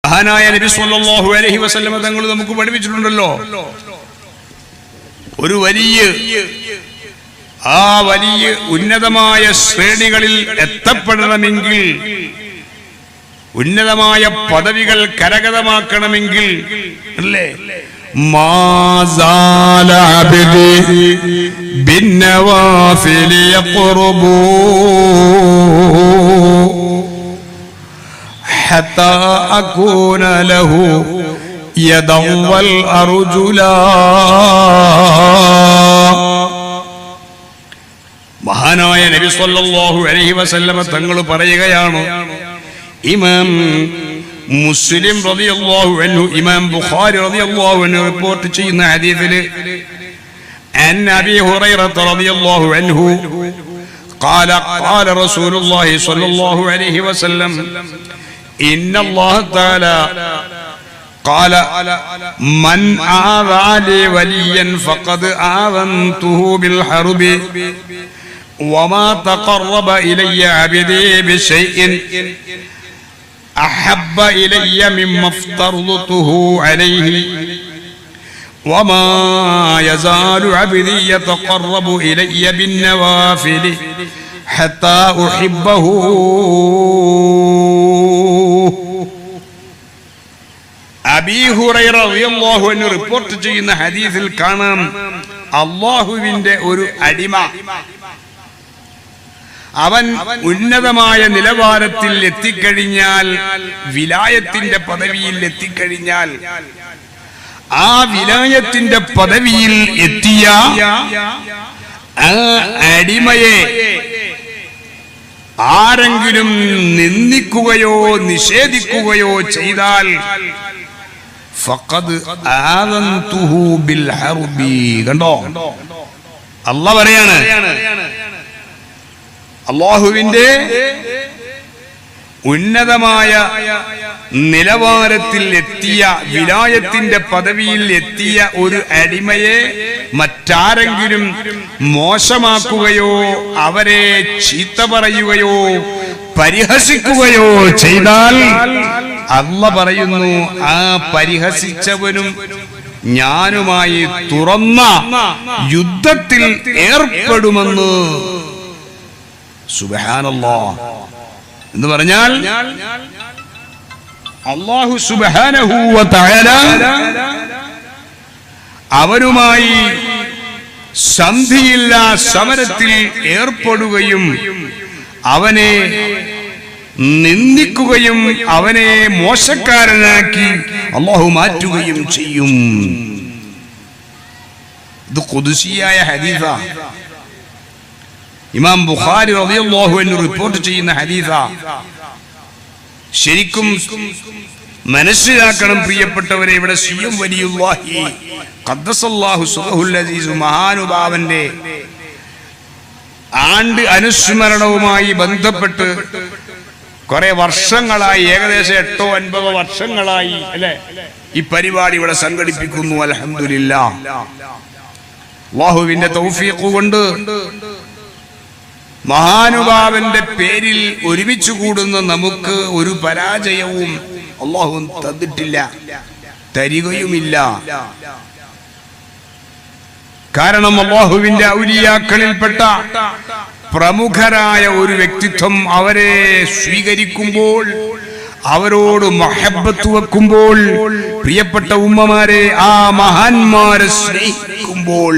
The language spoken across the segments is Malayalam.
മഹാനായ നബി സല്ലല്ലാഹു അലൈഹി വസല്ലം തങ്ങൾ നമുക്ക് പഠിപ്പിച്ചിട്ടുണ്ടല്ലോ, ഒരു വലിയ ഉന്നതമായ ശ്രേണികളിൽ എത്തപ്പെടണമെങ്കിൽ, ഉന്നതമായ പദവികൾ കരഗതമാക്കണമെങ്കിൽ അല്ലേ, മാസാല അബ്ദി ബിന്നവാഫിലി യഖ്റുബു ഹത്താ അകൂന ലഹു യദവൽ അർജുലാ. മഹാനായ നബി സല്ലല്ലാഹു അലൈഹി വസല്ലം തങ്ങൾ പറയുകയാണ്, ഇമാം മുസ്ലിം റളിയല്ലാഹു അൻഹു, ഇമാം ബുഖാരി റളിയല്ലാഹു അൻഹു റിപ്പോർട്ട് ചെയ്യുന്ന ഹദീസില് അൻ അബീ ഹുറൈറ റളിയല്ലാഹു അൻഹു قال قال رسول الله صلى الله عليه وسلم إن الله تعالى قال من آذى لي وليا فقد آذنته بالحرب وما تقرب إلي عبدي بشيء أحب إلي مما افترضته عليه وما يزال عبدي يتقرب إلي بالنوافل حتى أحبه. അബീ ഹുറൈറ റളിയല്ലാഹു അൻഹു റിപ്പോർട്ട് ചെയ്യുന്ന ഹദീസിൽ കാണാം, അല്ലാഹുവിന്റെ ഒരു അടിമ, അവൻ ഉന്നതമായ നിലവാരത്തിൽ എത്തിക്കഴിഞ്ഞാൽ, വിലായത്തിന്റെ പദവിയിൽ എത്തിക്കഴിഞ്ഞാൽ, ആ വിലായത്തിന്റെ പദവിയിൽ എത്തിയ ആ അടിമയെ ആരെങ്കിലും നിന്ദിക്കുകയോ നിഷേധിക്കുകയോ ചെയ്താൽ ഫഖദ് ആദൻതുഹു ബിൽ ഹർബി. കണ്ടോ, അല്ലാഹു പറയാണ്, അല്ലാഹുവിന്റെ ഉന്നതമായ നിലവാരത്തിൽ എത്തിയ, വിലായത്തിന്റെ പദവിയിൽ എത്തിയ ഒരു അടിമയെ മറ്റാരെങ്കിലും മോശമാക്കുകയോ അവരെ ചീത്ത പറയുകയോ പരിഹസിക്കുകയോ ചെയ്താൽ അല്ലാഹു പറയുന്നു, ആ പരിഹസിച്ചവനും ഞാനുമായി തുറന്ന യുദ്ധത്തിൽ ഏർപ്പെടുമെന്ന്. സുബ്ഹാനല്ലാഹ് എന്ന് പറഞ്ഞാൽ അല്ലാഹു സുബ്ഹാനഹു വ തആല അവനുമായി സന്ധിയില്ലാ സമരത്തിൽ ഏർപ്പെടുകയും അവനെ നിന്ദിക്കുകയും അവനെ മോശക്കാരനാക്കി അല്ലാഹു മാറ്റുകയും ചെയ്യും. ഇത് ഖുദ്സിയായ ഹദീസാ, ഇമാം ബുഖാരി റളിയല്ലാഹു അൻഹു റിപ്പോർട്ട് ചെയ്യുന്ന ഹദീസാ. ശരിക്കും മനസ്സിലാക്കണം പ്രിയപ്പെട്ടവരെ, ഇവിടെ സിയം വലിയുല്ലാഹി ഖദ്ദസല്ലാഹു സുറഹുൽ അസീസ് മഹാനുഭാവന്റെ ആണ്ട് അനുസ്മരണവുമായി ബന്ധപ്പെട്ട് കുറെ വർഷങ്ങളായി, ഏകദേശം 8-9 വർഷങ്ങളായി അല്ലെ ഈ പരിപാടി ഇവിടെ സംഘടിപ്പിക്കുന്നു. അൽഹംദുലില്ലാഹ്, അല്ലാഹുവിന്റെ തൗഫീഖ് കൊണ്ട് മഹാനുഭാവന്റെ പേരിൽ ഒരുമിച്ച് കൂടുന്ന നമുക്ക് ഒരു പരാജയവും അല്ലാഹു തന്നിട്ടില്ല, തരികയുമില്ല. കാരണം അല്ലാഹുവിന്റെ ഔലിയാക്കളിൽപ്പെട്ട പ്രമുഖരായ ഒരു വ്യക്തിത്വം അവരെ സ്വീകരിക്കുമ്പോൾ, അവരോട് മഹബ്ബത്ത് വെക്കുമ്പോൾ, പ്രിയപ്പെട്ട ഉമ്മമാരെ, ആ മഹാന്മാരെ സ്നേഹിക്കുമ്പോൾ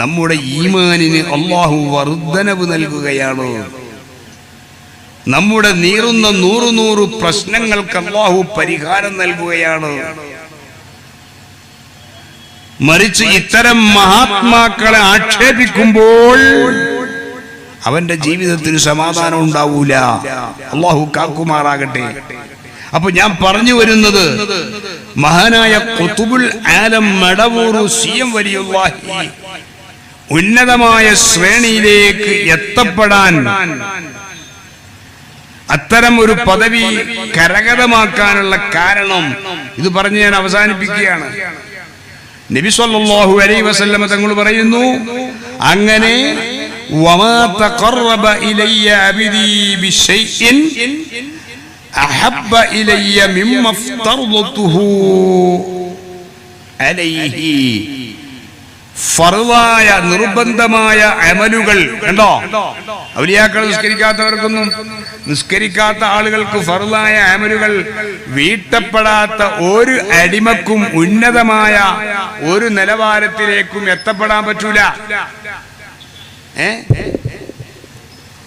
നമ്മുടെ ഈമാനിന് അല്ലാഹു വർദ്ധനവ് നൽകുകയാണ്. നമ്മുടെ നീറുന്ന 100 പ്രശ്നങ്ങൾക്ക് അല്ലാഹു പരിഹാരം നൽകുകയാണ്. മറിച്ച് ഇത്തരം മഹാത്മാക്കളെ ആക്ഷേപിക്കുമ്പോൾ അവന്റെ ജീവിതത്തിന് സമാധാനം ഉണ്ടാവൂല. അല്ലാഹു കാക്കുമാറാകട്ടെ. അപ്പൊ ഞാൻ പറഞ്ഞു വരുന്നത്, മഹാനായ ഖുതുബുൽ ആലം മടവൂർ സിയം വലിയുല്ലാഹി ഉന്നതമായ ശ്രേണിയിലേക്ക് എത്തപ്പെടാൻ, അത്തരം ഒരു പദവി കരഗതമാക്കാനുള്ള കാരണം ഇത് പറഞ്ഞ് ഞാൻ അവസാനിപ്പിക്കുകയാണ്. നബി സല്ലല്ലാഹു അലൈഹി വസല്ലം തങ്ങൾ പറയുന്നു, അങ്ങനെ വമാ തഖറബ ഇലയ്യ അബ്ദി ബിശൈഇൻ അഹബ്ബ ഇലയ്യ മിമ്മ ഫ്തർളതുഹു അലൈഹി. ഫർളായ നിർബന്ധമായ അമലുകൾ കണ്ടോ, ഔലിയാക്കൾ നിസ്കരിക്കാത്തവർക്കൊന്നും, നിസ്കരിക്കാത്ത ആളുകൾക്ക് ഫർളായ അമലുകൾ വീട്ടപ്പെടാത്ത ഒരു അടിമക്കും ഉന്നതമായ ഒരു നിലവാരത്തിലേക്കും എത്തപ്പെടാൻ പറ്റൂല.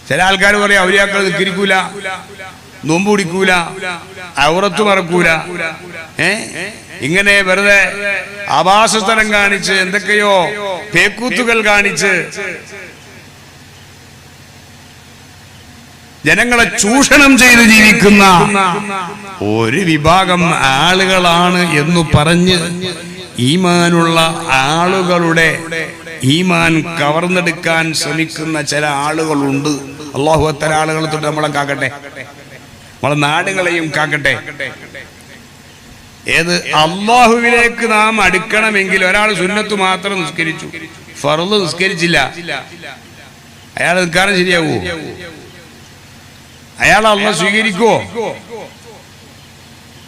ചില ആൾക്കാർ പറയും ഔലിയാക്കൾ നിസ്കരിക്കൂല, നോമ്പ് പിടിക്കൂല, ഔറത്ത് മറക്കൂല, ഇങ്ങനെ വെറുതെ ആഭാസസ്ഥലം കാണിച്ച് എന്തൊക്കെയോ പേക്കൂത്തുകൾ കാണിച്ച് ജനങ്ങളെ ചൂഷണം ചെയ്ത് ജീവിക്കുന്ന ഒരു വിഭാഗം ആളുകളാണ് എന്ന് പറഞ്ഞ് ഈമാനുള്ള ആളുകളുടെ ഈമാൻ കവർന്നെടുക്കാൻ ശ്രമിക്കുന്ന ചില ആളുകളുണ്ട്. അല്ലാഹു അത്തരം ആളുകളെ തൊട്ട് നമ്മളെ കാക്കട്ടെ, നമ്മളെ നാടുകളെയും കാക്കട്ടെ. ഏത് അള്ളാഹുവിലേക്ക് നാം അടുക്കണമെങ്കിൽ ഒരാൾ സുന്നത്ത് മാത്രം നിസ്കരിച്ചു, ഫർള് നിസ്കരിച്ചില്ല, അയാൾ നിൽക്കാനും ശരിയാവോ? അയാൾ അള്ളാഹ് സ്വീകരിക്കുവോ?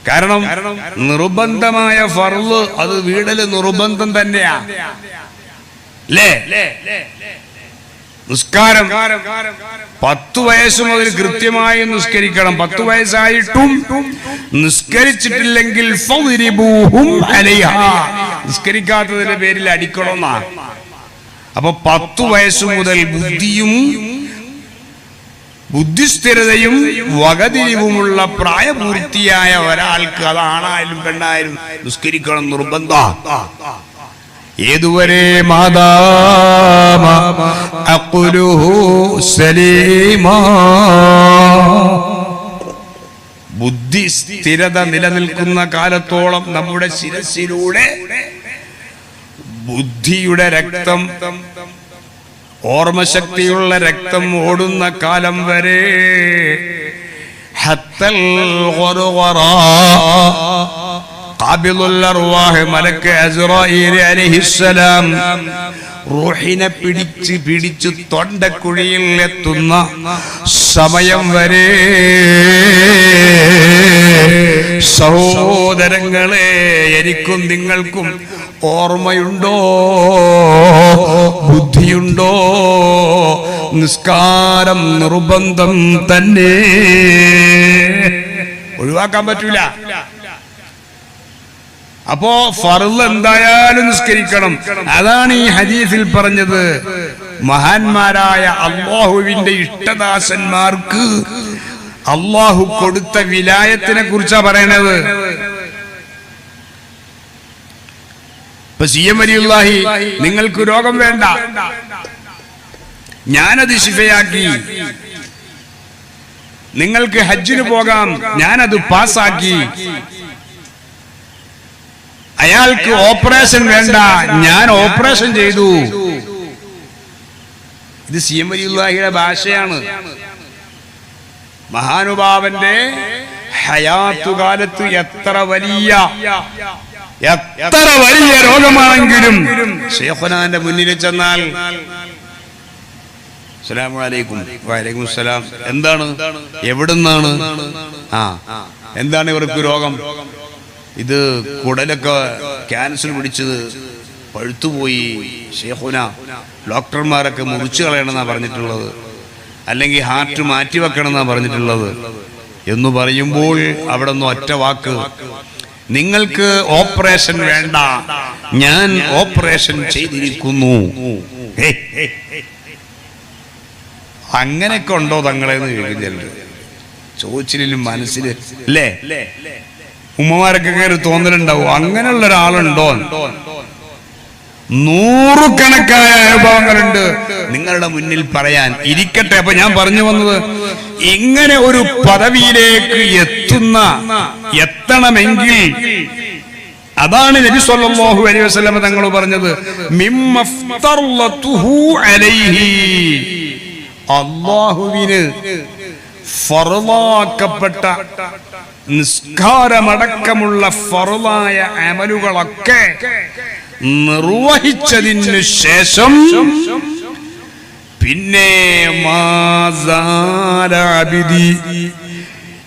കാരണം നിർബന്ധമായ ഫർള് അത് വീടല് നിർബന്ധം തന്നെയാ അല്ലേ? നിസ്കാരം 10 വയസ്സ് മുതൽ കൃത്യമായി നിസ്കരിക്കണം. 10 വയസ്സായിട്ടും നിസ്കരിച്ചിട്ടില്ലെങ്കിൽ നിസ്കരിക്കാത്തതിന്റെ പേരിൽ അടിക്കണമെന്നാ. അപ്പൊ 10 വയസ്സ് മുതൽ ബുദ്ധിസ്ഥിരതയും വകതിരിവുമുള്ള പ്രായപൂർത്തിയായ ഒരാൾക്ക്, അതാണായാലും പെണ്ണായാലും, നിസ്കരിക്കണം നിർബന്ധ. ഏതുവരെ മാദാമ അഖ്ലുഹു സലീമാ, ബുദ്ധി സ്ഥിരത നിലനിൽക്കുന്ന കാലത്തോളം നമ്മുടെ ശിരസിലൂടെ ബുദ്ധിയുടെ രക്തം, ഓർമ്മശക്തിയുള്ള രക്തം ഓടുന്ന കാലം വരെ ഹത്തൽ ഖുർഖറാ ഖാബിലുൽ അർവാഹ് മലക്ക് അസ്റായീൽ അലൈഹിസ്സലാം റൂഹിനെ പിടിച്ച് തൊണ്ടക്കുഴിയിൽ എത്തുന്ന സമയം വരെ സഹോദരങ്ങളെ, എനിക്കും നിങ്ങൾക്കും ഓർമ്മയുണ്ടോ? ബുദ്ധിയുണ്ടോ? നിസ്കാരം നിർബന്ധം തന്നെ, ഒഴിവാക്കാൻ പറ്റൂല. അപ്പോ ഫർള് എന്തായാലും നിസ്കരിക്കണം. അതാണ് ഈ ഹദീസിൽ പറഞ്ഞത്. മഹാന്മാരായ അല്ലാഹുവിന്റെ ഇഷ്ടദാസന്മാർക്ക് അല്ലാഹു കൊടുത്ത വിലായത്തിനെ കുറിച്ചാ പറയണത്. ഇപ്പൊ സിയം വലിയുല്ലാഹി, നിങ്ങൾക്ക് രോഗം വേണ്ട, ഞാനത് ശിഫയാക്കി. നിങ്ങൾക്ക് ഹജ്ജിന് പോകാം, ഞാനത് പാസ്സാക്കി. അയാൾക്ക് ഓപ്പറേഷൻ വേണ്ട, ഞാൻ ഓപ്പറേഷൻ ചെയ്തു. ഇത് സിയം വലിയുല്ലാഹിയുടെ ഭാഷയാണ്. മഹാനുഭാവന്റെ ഹയാത്തുകാലത്ത് എത്ര വലിയ രോഗമാണെങ്കിലും ശൈഖുനാന്റെ മുന്നിൽ ചെന്നാൽ അസ്സലാമു അലൈക്കും, വഅലൈക്കും സലാം, എന്താണ്, എവിടുന്നാണ്, എന്താണ് ഇവർക്ക് രോഗം? ഇത് കുടലൊക്കെ ക്യാൻസർ പിടിച്ചത്, പഴുത്തുപോയി, ശൈഖുന ഡോക്ടർമാരൊക്കെ മുറിച്ചു കളയണമെന്നാണ് പറഞ്ഞിട്ടുള്ളത്, അല്ലെങ്കിൽ ഹാർട്ട് മാറ്റിവെക്കണമെന്നാണ് പറഞ്ഞിട്ടുള്ളത് എന്ന് പറയുമ്പോൾ അവിടെ നിന്ന് ഒറ്റ വാക്ക്, നിങ്ങൾക്ക് ഓപ്പറേഷൻ വേണ്ട, ഞാൻ ഓപ്പറേഷൻ ചെയ്തിരിക്കുന്നു. അങ്ങനെയൊക്കെ ഉണ്ടോ തങ്ങളെന്ന് ചോദിക്കുന്നുണ്ട്. ചോദിച്ചില്ലും മനസ്സിൽ അല്ലേ, ഉമ്മമാരൊക്കെ കയറി തോന്നലുണ്ടാവും, അങ്ങനെയുള്ള ഒരാളുണ്ടോ? നൂറുകണക്കായ അനുഭവങ്ങളുണ്ട് നിങ്ങളുടെ മുന്നിൽ പറയാൻ. ഇരിക്കട്ടെ. അപ്പൊ ഞാൻ പറഞ്ഞു വന്നത്, ഇങ്ങനെ ഒരു പദവിയിലേക്ക് എത്തണമെങ്കിൽ അതാണ് നബി സല്ലല്ലാഹു അലൈഹി വസല്ലം തങ്ങൾ പറഞ്ഞത്, മിമ്മഫ്തർലതുഹു അലൈഹി, അല്ലാഹുവിന് ഫർളാക്കപ്പെട്ട നിസ്കാരമടക്കമുള്ള ഫർളായ അമലുകളൊക്കെ നിർവഹിച്ചതിനു ശേഷം പിന്നെ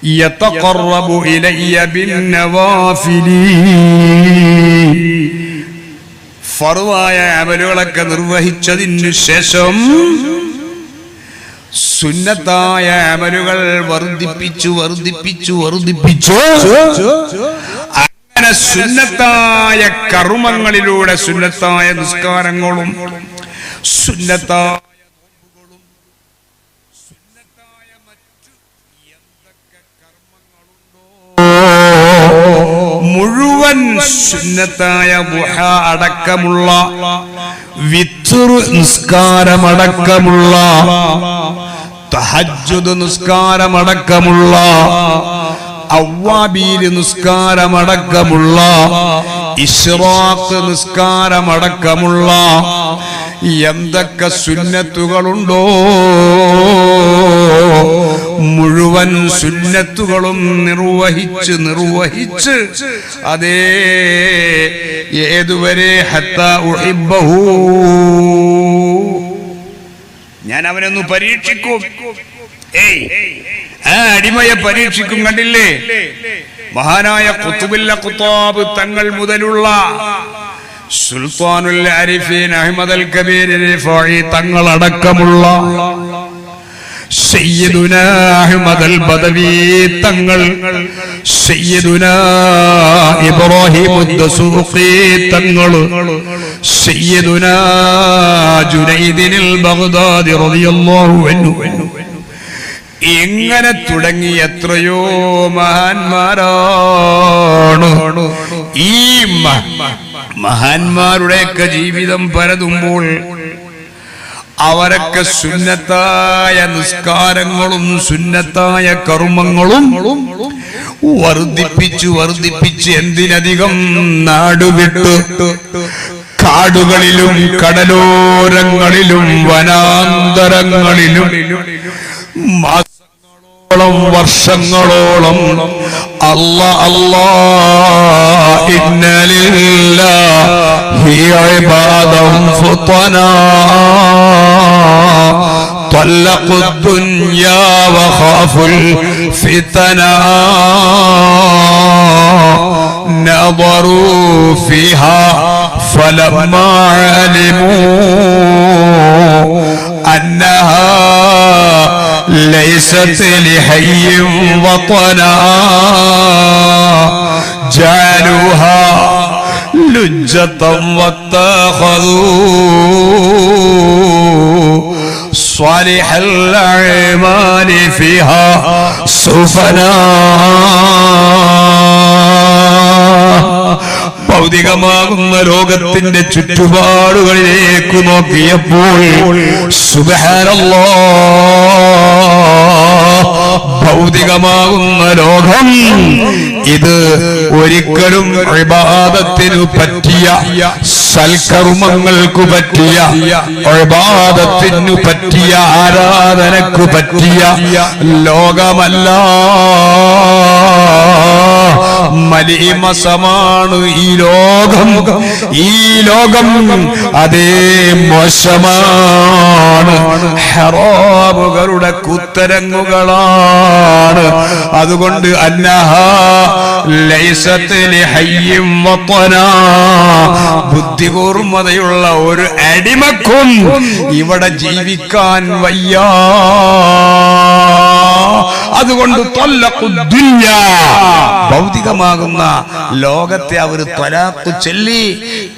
യതഖറബു ഇലയ്യ ബിന്നവാഫിലി, ഫർദായ അമലുകളൊക്കെ നിർവഹിച്ചതിനു ശേഷം സുന്നത്തായ അമലുകൾ വർദ്ധിപ്പിച്ചു അങ്ങനെ സുന്നത്തായ കർമ്മങ്ങളിലൂടെ സുന്നത്തായ നിസ്കാരങ്ങളും സുന്നത്തായ സുന്നത്തായ മറ്റു എന്തൊക്കെ കർമ്മങ്ങളുണ്ടോ മുഴുവൻ സുന്നത്തായ ദുഹ അടക്കമുള്ള വിത്ർ നിസ്കാരമടക്കമുള്ള തഹജ്ജുദ് നിസ്കാരമടക്കമുള്ള അവ്വാബീൽ നിസ്കാരമടക്കമുള്ള ഇശ്റാഖ് നിസ്കാരമടക്കമുള്ള എന്തൊക്കെ സുന്നത്തുകളുണ്ടോ മുഴുവൻ സുന്നത്തുകളും നിർവഹിച്ച് അതേ ഏതുവരെ ഹത്താ ഉഹിബ്ബഹു, ഞാൻ അവനൊന്ന് പരീക്ഷിക്കും. ആ അടിമയെ പരീക്ഷിക്കും. കണ്ടില്ലേ, മഹാനായ ഖുത്ബുൽ ഖുത്താബ് തങ്ങൾ മുതലുള്ള സുൽത്താനുൽ ആരിഫീൻ അഹ്മദ് അൽ കബീർ റിഫായി തങ്ങൾ അടക്കമുള്ള സയ്യിദുനാ അഹ്മദ് അൽ ബദവി തങ്ങൾ, സയ്യിദുനാ ഇബ്രാഹിം അദ്ദസൂഖി തങ്ങൾ, സയ്യിദുനാ ജുനൈദ് അൽ ബഗ്ദാദി റളിയല്ലാഹു അൻഹു, ഇങ്ങനെ തുടങ്ങി എത്രയോ മഹാന്മാരാണ്. ഈ മഹാന്മാരുടെയൊക്കെ ജീവിതം പരതുമ്പോൾ അവരൊക്കെ സുന്നത്തായ നിസ്കാരങ്ങളും സുന്നത്തായ കർമ്മങ്ങളും വർദ്ധിപ്പിച്ച് എന്തിനധികം നാടുവിട്ട് കാടുകളിലും കടലോരങ്ങളിലും വനാന്തരങ്ങളിലും മാസങ്ങളോളം വർഷങ്ങളോളം അല്ലാഹ് ഇന്ന ലില്ലാഹി ഇബാദൻ ഫുതനാ طلقوا الدنيا وخافوا الفتنا نظروا فيها فلما علموا أنها ليست لحي وطنا جعلوها لجة واتخذوا صالح الأعمال فيها سفنا. ഭൗതികമാകുന്ന ലോകത്തിന്റെ ചുറ്റുപാടുകളിലേക്ക് നോക്കിയപ്പോൾ സുബ്ഹാനല്ലാഹ്, ഭൗതികമാകുന്ന ലോകം ഇത് ഒരിക്കലും ഇബാദത്തിനു പറ്റിയ സൽക്കർമ്മങ്ങൾക്ക് പറ്റിയ ഇബാദത്തിനു പറ്റിയ ആരാധനക്ക് പറ്റിയ ലോകമല്ല. മലീമസമാണ് ഈ ലോകം. ഈ ലോകം അതേ മോശമാണ്, ഹറാമുകളുടെ കുത്തരങ്ങുകളാണ്. അതുകൊണ്ട് അന്നഹാ ലൈസത്ത് ലിഹയ്യിൻ വതനാ, ബുദ്ധികൂർമ്മതയുള്ള ഒരു അടിമക്കും ഇവിടെ ജീവിക്കാൻ വയ്യ. അതുകൊണ്ട് തൊല്ലഖുദ്ദുന്യാ, ഭൗതികമാകുന്ന ലോകത്തെ അവർ ത്വലാഖ് ചൊല്ലി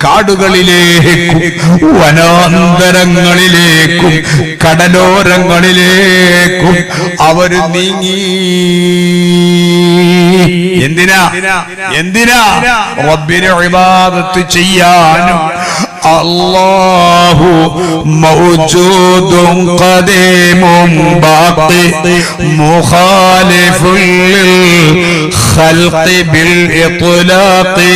കാടുകളിലേക്കും വനാന്തരങ്ങളിലേക്കും കടലോരങ്ങളിലേക്കും അവർ നീങ്ങി. എന്തിനാ റബ്ബിനെ ഇബാദത്ത് ചെയ്യാനും. അല്ലാഹു മൗജൂദുൻ ഖദീമുൻ ബാഖി മുഖാലിഫുൻ ലിൽ ഖൽഖി ബിൽ ഇത്ലാഖി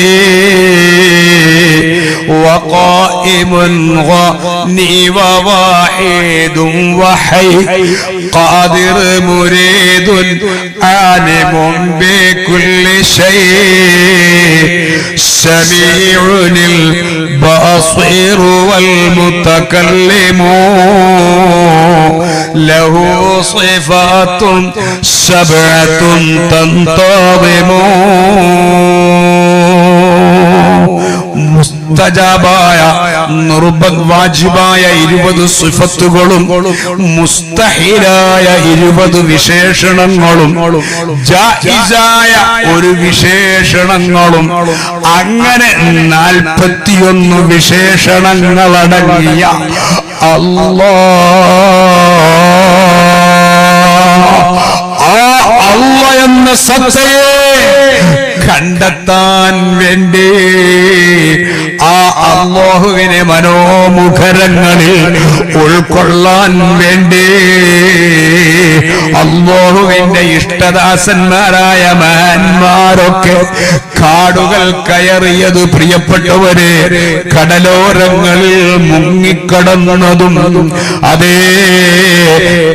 വഖായിമുൻ ഗനി വവാഹിദുൻ വഹയ് ഖാദിർ മുരീദുൻ ആലിമുൻ ബികുല്ലി ശൈ സമീഉനിൽ البصير والمتكلم له صفات സബഅത്തുൻ തന്തദിമു മുസ്തജാബായ വാജിബായ 20 സിഫത്തുകളും മുസ്തഹിലായ 20 വിശേഷണങ്ങളും ജായിസായ ഒരു വിശേഷണങ്ങളും അങ്ങനെ 41 വിശേഷണങ്ങളടങ്ങിയ അല്ലാഹ് എന്ന സത്തയെ കണ്ടെത്താൻ വേണ്ടി ആ അല്ലാഹുവിനെ മനോമുഖരങ്ങളിൽ ഉൾക്കൊള്ളാൻ വേണ്ടി അല്ലാഹുവിന്റെ ഇഷ്ടദാസന്മാരായ മഹാന്മാരൊക്കെ കാടുകൾ കയറിയത് പ്രിയപ്പെട്ടവരെ കടലോരങ്ങളിൽ മുങ്ങിക്കടന്നതും അതേ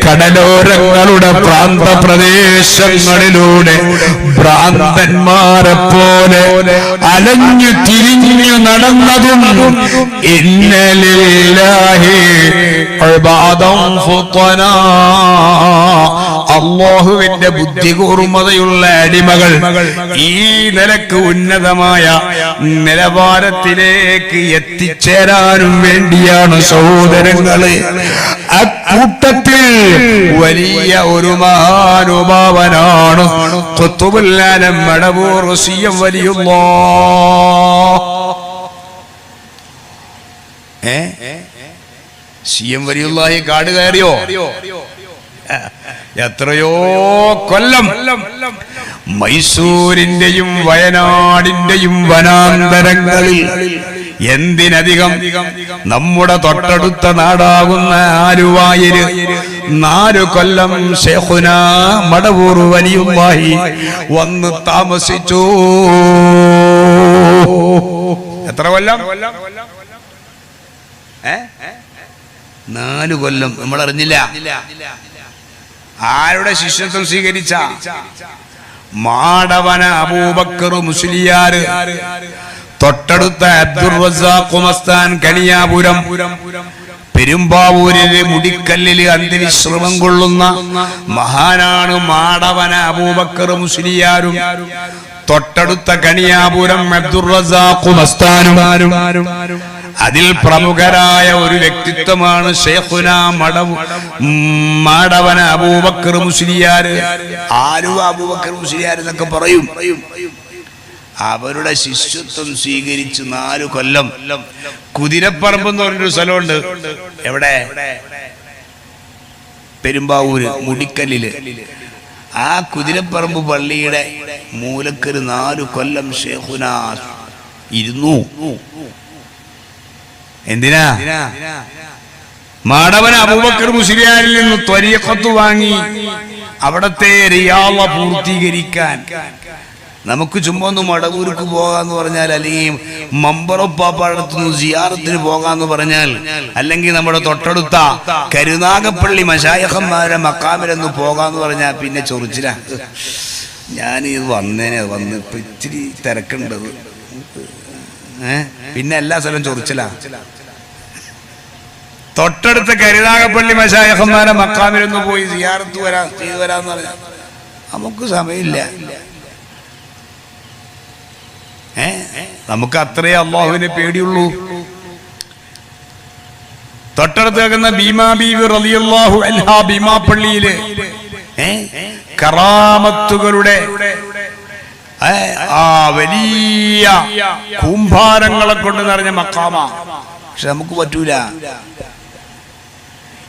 കടലോരങ്ങളുടെ പ്രാന്തപ്രദേശങ്ങളിലൂടെ ഭ്രാന്തന്മാരെ പോലെ അലഞ്ഞു തിരിഞ്ഞു നടന്നതും ഇന്നലില്ലാഹി ഇബാദൻ ഫുതനാ അല്ലാഹുവിന്റെ ബുദ്ധി കൂർമ്മതയുള്ള അടിമകൾ ഈ നിലക്ക് ഉന്നതമായ നിലവാരത്തിലേക്ക് എത്തിച്ചേരാനും വേണ്ടിയാണ് സഹോദരങ്ങളെ. അക്കൂട്ടത്തിൽ വലിയ ഒരു മഹാനുഭാവനാണ് ഖുത്ബുൽ ആലം മടവൂർ സിയം വലിയുള്ളാഹി. സിയം വലിയുള്ളാഹി കാട് കയറിയോ? എത്രയോ കൊല്ലം മൈസൂരിന്റെയും വയനാടിന്റെയും വനാന്തരങ്ങളിൽ, എന്തിനധികം നമ്മുടെ തൊട്ടടുത്ത നാടാകുന്ന ആലുവായില് 4 കൊല്ലം ശൈഖുനാ മടവൂർ വലിയുള്ളാഹി വന്ന് താമസിച്ചു. എത്ര കൊല്ലം? 4 കൊല്ലം. നമ്മൾ അറിഞ്ഞില്ല. ആരുടെ ശിഷ്യത്വം സ്വീകരിച്ച? മാടവന അബൂബക്കർ മുസ്ലിയാർ, തൊട്ടടുത്ത അബ്ദുർ റസാഖ് മസ്താൻ കനിയാപുരം, പെരുമ്പാവൂരിലെ മുടിക്കല്ലില് അന്തിവിശ്രമം കൊള്ളുന്ന മഹാനാണ് മാടവന അബൂബക്കർ മുസ്ലിയാരും, തൊട്ടടുത്ത കനിയാപുരം അബ്ദുർ റസാഖ് മസ്താനും. അതിൽ പ്രമുഖരായ ഒരു വ്യക്തിത്വമാണ് ശൈഖുനാ മാടവന അബൂബക്കർ മുസ്ലിയാർ. ആലുവ അബൂബക്കർ മുസ്ലിയാർ എന്നൊക്കെ പറയും. അവരുടെ ശിഷ്യത്വം സ്വീകരിച്ച് 4 കൊല്ലം കുതിരപ്പറമ്പ് എന്ന് പറഞ്ഞൊരു സ്ഥലമുണ്ട്. എവിടെ? പെരുമ്പാവൂര് മുടിക്കല്ലില്. ആ കുതിരപ്പറമ്പ് പള്ളിയുടെ മൂലക്കൊരു 4 കൊല്ലം ശൈഖുനാ ഇരുന്നു. എന്തിനാ? മാടവന അബൂബക്കർ മുസ്ലിയാരിൽ നിന്ന് ത്വരീഖത്ത് വാങ്ങി അവിടത്തെ റിയാള പൂർത്തീകരിക്കാൻ. നമുക്ക് ചുമ്മാ ഒന്ന് മടവൂർക്ക് പോകാന്ന് പറഞ്ഞാൽ, അല്ലെങ്കിൽ മമ്പറപ്പാപ്പാടത്തുനിന്ന് സിയാറത്തിന് പോകാന്ന് പറഞ്ഞാൽ, അല്ലെങ്കിൽ നമ്മുടെ തൊട്ടടുത്ത കരുനാഗപ്പള്ളി മശായിഖന്മാരുടെ മക്കാമിലൊന്ന് പോകാന്ന് പറഞ്ഞാൽ പിന്നെ ചൊറിച്ചില. ഞാനിത് വന്ന് ഇപ്പൊ ഇച്ചിരി തിരക്കുണ്ടത്, പിന്നെ എല്ലാ സ്ഥലവും ചൊറിച്ചില. തൊട്ടടുത്ത കരുനാഗപ്പള്ളി മശായിഖന്മാരുടെ മക്കാമിലൊന്ന് പോയി സിയാറത്ത് ചെയ്തു വരാന്ന് പറഞ്ഞാൽ നമുക്ക് സമയമില്ല. നമുക്ക് അത്രേ അല്ലാഹുവിനെ പേടിയുള്ളൂ. തൊട്ടടുത്ത് കേൾക്കുന്ന ഭീമാ ബീവി റളിയല്ലാഹു അൻഹാ ഭീമാ പള്ളിയില് കറാമത്തുകളുടെ ആ വലിയ കൂമ്പാരങ്ങളെ കൊണ്ട് നിറഞ്ഞ മക്കാമ. പക്ഷെ നമുക്ക് പറ്റൂല.